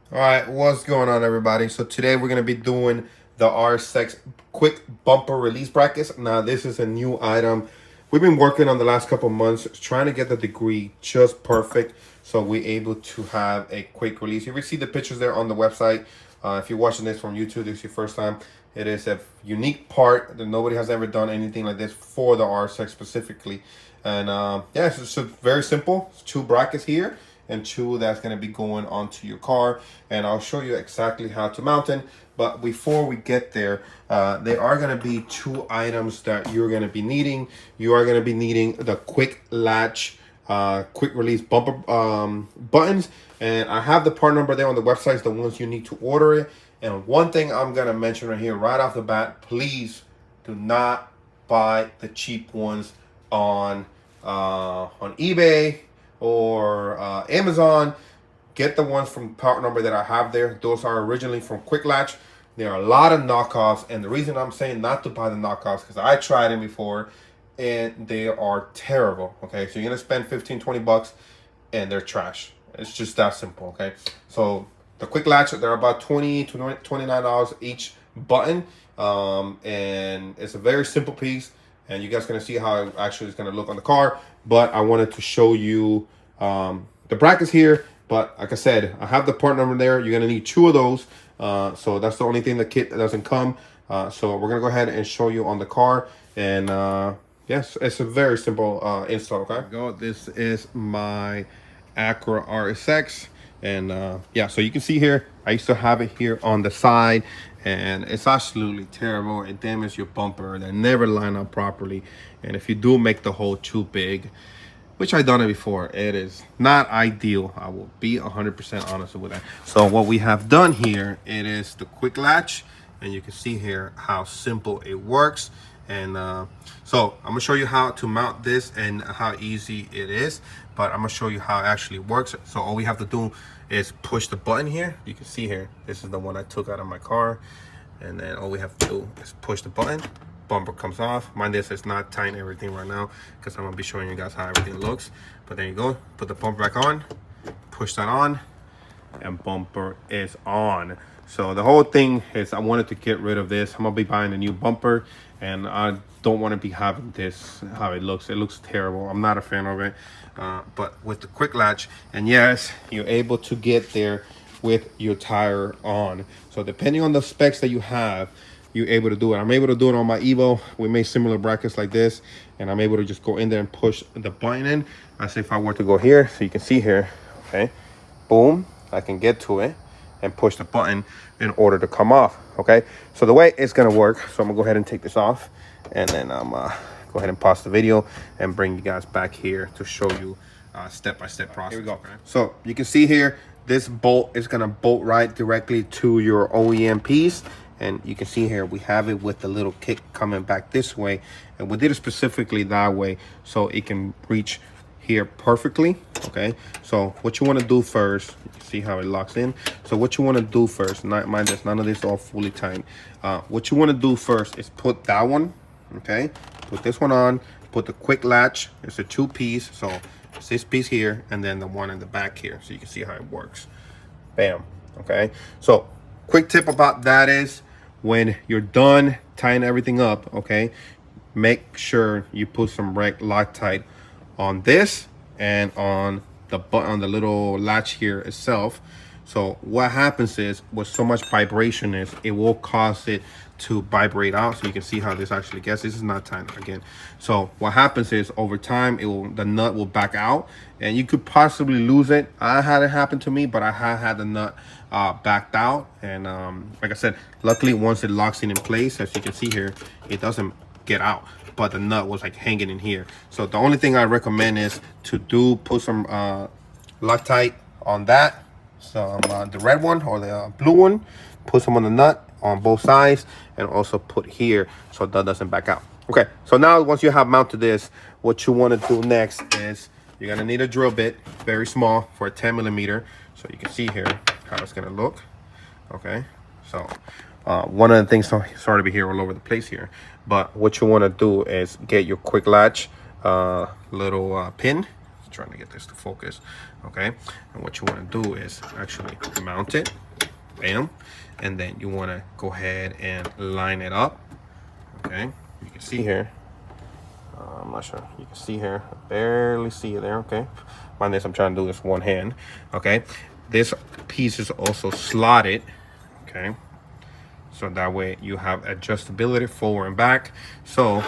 All right, what's going on, everybody? So today we're gonna be doing the RSX quick bumper release brackets. Now this is a new item we've been working on the last couple months, trying to get the degree just perfect, so we're able to have a quick release. You will see the pictures there on the website. If you're watching this from YouTube, this is your first time. It is a unique part that nobody has ever done anything like this for the RSX specifically, and yeah, so very simple. It's two brackets here and two that's going to be going onto your car, and I'll show you exactly how to mount it. But before we get there, there are going to be two items that you're going to be needing. You are going to be needing the quick latch quick release bumper buttons, and I have the part number there on the website, the ones you need to order it. And one thing I'm going to mention right here right off the bat: please do not buy the cheap ones on eBay or Amazon. Get the ones from part number that I have there. Those are originally from Quick Latch. There are a lot of knockoffs, and the reason I'm saying not to buy the knockoffs because I tried them before and they are terrible. Okay, so you're gonna spend 15-20 bucks and they're trash. It's just that simple. Okay, so the Quick Latch, they're about $20 to $29 each button, and it's a very simple piece, and you guys are gonna see how it actually is gonna look on the car. But I wanted to show you the brackets here. But like I said, I have the part number there. You're gonna need two of those. So that's the only thing the kit doesn't come. So we're gonna go ahead and show you on the car. And yes, it's a very simple install. Okay. Go. This is my Acura RSX, and yeah. So you can see here, I used to have it here on the side, and it's absolutely terrible. It damages your bumper. They never line up properly, and if you do make the hole too big, which I've done it before, it is not ideal. I will be 100% honest with that. So what we have done here, it is the quick latch, and you can see here how simple it works. And so I'm gonna show you how to mount this and how easy it is, but I'm gonna show you how it actually works. So all we have to do is push the button here. You can see here, this is the one I took out of my car, and then all we have to do is push the button. Bumper comes off. Mind this, it's not tying everything right now because I'm gonna be showing you guys how everything looks. But there you go. Put the bumper back on, push that on, and bumper is on. So the whole thing is, I wanted to get rid of this. I'm gonna be buying a new bumper, and I don't want to be having this how it looks. It looks terrible. I'm not a fan of it. But with the quick latch, and yes, you're able to get there with your tire on. So depending on the specs that you have, you're able to do it. I'm able to do it on my Evo. We made similar brackets like this, and I'm able to just go in there and push the button in as if I were to go here. So you can see here, okay, boom, I can get to it and push the button in order to come off. Okay, so the way it's gonna work, so I'm gonna go ahead and take this off, and then I'm go ahead and pause the video and bring you guys back here to show you step-by-step process. Here we go. Okay. So you can see here, this bolt is gonna bolt right directly to your OEM piece, and you can see here we have it with the little kick coming back this way, and we did it specifically that way so it can reach here perfectly. Okay, so what you want to do first, you can see how it locks in. So what you want to do first, mind this, none of this all fully tight. What you want to do first is put that one, okay, put this one on, put the quick latch. It's a two-piece, so it's this piece here and then the one in the back here, so you can see how it works. Bam. Okay, so quick tip about that is, when you're done tying everything up, okay, make sure you put some Loctite on this and on the button, on the little latch here itself. So what happens is, with so much vibration is, it will cause it to vibrate out. So you can see how this actually gets. This is not tight again. So what happens is, over time, the nut will back out, and you could possibly lose it. I had it happen to me, but I had the nut backed out, and like I said, luckily once it locks in place, as you can see here, it doesn't get out, but the nut was like hanging in here. So the only thing I recommend is to put some Loctite on that, some the red one or the blue one, put some on the nut on both sides, and also put here so that doesn't back out. Okay, so now once you have mounted this, what you want to do next is, you're gonna need a drill bit, very small, for a 10mm. So you can see here how it's gonna look. Okay, so one of the things, sorry to be here all over the place here, but what you want to do is get your quick latch little pin. trying to get this to focus. Okay, and what you want to do is actually mount it, bam, and then you want to go ahead and line it up. Okay, you can see here. I'm not sure you can see here. I barely see it there. Okay, mind this, I'm trying to do this one hand. Okay, this piece is also slotted. Okay, so that way you have adjustability forward and back. So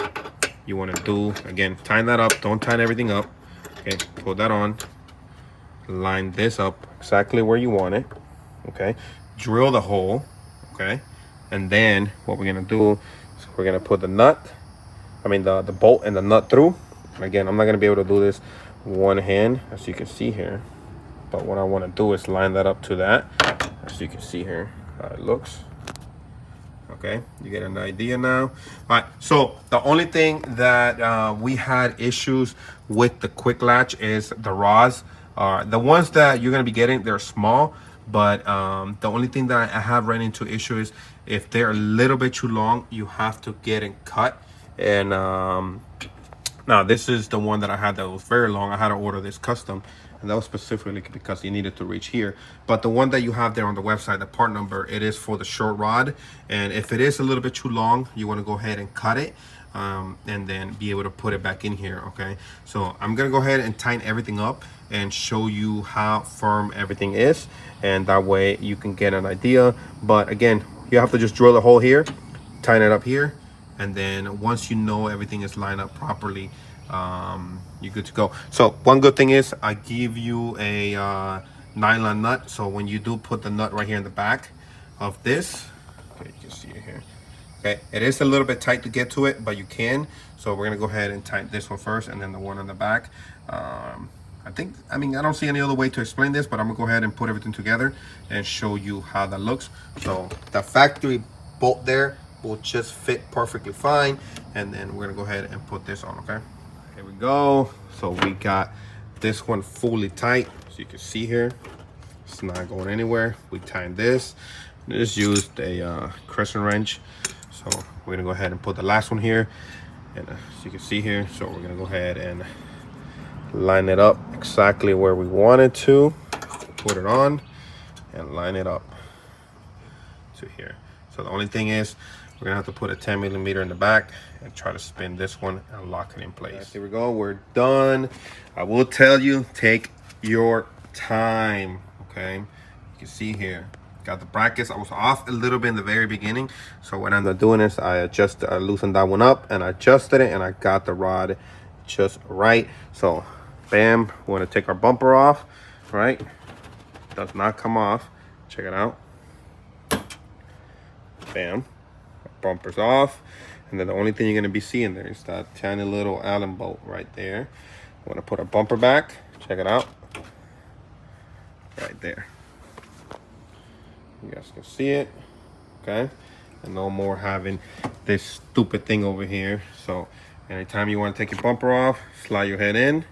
you want to do, again, tighten that up. Don't tighten everything up. Okay, put that on, line this up exactly where you want it. Okay, drill the hole. Okay, and then what we're gonna do is we're gonna put the nut, the bolt and the nut through. Again, I'm not gonna be able to do this one hand, as you can see here, but what I want to do is line that up to that, as you can see here how it looks. Okay, you get an idea now. All right, so the only thing that we had issues with the quick latch is the rods. The ones that you're gonna be getting, they're small, but the only thing that I have run into issue is if they're a little bit too long, you have to get it cut. And now this is the one that I had that was very long. I had to order this custom, and that was specifically because you needed to reach here. But the one that you have there on the website, the part number, it is for the short rod. And if it is a little bit too long, you want to go ahead and cut it, and then be able to put it back in here. Okay, so I'm gonna go ahead and tighten everything up and show you how firm everything is, and that way you can get an idea. But again, you have to just drill a hole here, tighten it up here, and then once you know everything is lined up properly, you're good to go. So one good thing is I give you a nylon nut, so when you do put the nut right here in the back of this, okay, you can see it here. Okay, it is a little bit tight to get to it, but you can. So we're gonna go ahead and tighten this one first, and then the one on the back. I don't see any other way to explain this, but I'm gonna go ahead and put everything together and show you how that looks. So the factory bolt there will just fit perfectly fine, and then we're gonna go ahead and put this on. Okay, here we go. So we got this one fully tight, so you can see here it's not going anywhere. We tightened this, just used a crescent wrench. So we're gonna go ahead and put the last one here, and as you can see here, so we're gonna go ahead and line it up exactly where we want it to, put it on and line it up to here. So the only thing is we're gonna have to put a 10 millimeter in the back and try to spin this one and lock it in place. Right, here we go, we're done. I will tell you, take your time. Okay, you can see here, got the brackets. I was off a little bit in the very beginning, so what I ended up doing is I loosened that one up and I adjusted it, and I got the rod just right. So bam, we want to take our bumper off, right? Does not come off. Check it out. Bam, bumper's off, and then the only thing you're going to be seeing there is that tiny little Allen bolt right there. I want to put our bumper back. Check it out, right there. You guys can see it. Okay, and no more having this stupid thing over here. So anytime you want to take your bumper off, slide your head in,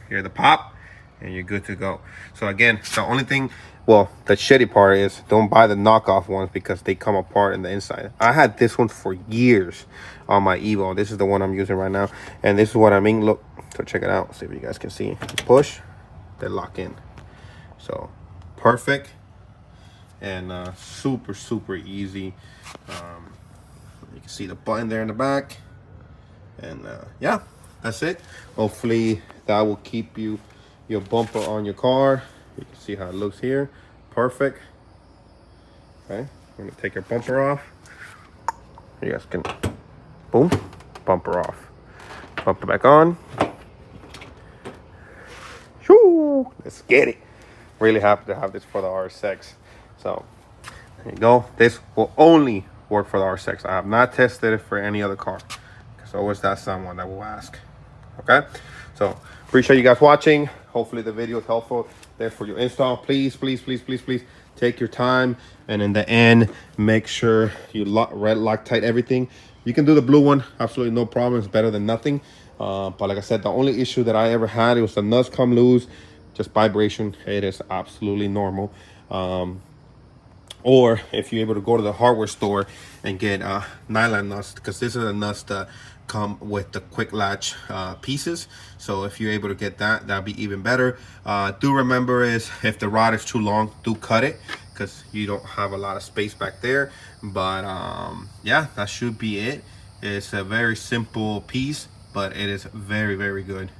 hear the pop, and you're good to go. So again, the only thing, well, the shitty part is don't buy the knockoff ones because they come apart in the inside. I had this one for years on my Evo. This is the one I'm using right now, and this is what I mean. Look, so check it out, see if you guys can see. You push, they lock in. So perfect, and super easy. You can see the button there in the back, and yeah, that's it. Hopefully that will keep your bumper on your car. You can see how it looks here. Perfect. Okay, I'm gonna take your bumper off. You guys can, boom, bumper off. Bumper back on. Shoo, let's get it. Really happy to have this for the RSX. So there you go. This will only work for the RSX. I have not tested it for any other car, because always that's someone that will ask. Okay, so appreciate you guys watching. Hopefully the video is helpful there for your install. Please take your time, and in the end, make sure you Loctite everything. You can do the blue one, absolutely no problem. It's better than nothing. But like I said, the only issue that I ever had, it was the nuts come loose, just vibration. It is absolutely normal. Or if you're able to go to the hardware store and get nylon nuts, because these are the nuts that come with the quick latch pieces. So if you're able to get that, that'd be even better. Do remember is if the rod is too long, do cut it, because you don't have a lot of space back there. But yeah, that should be it. It's a very simple piece, but it is very, very good.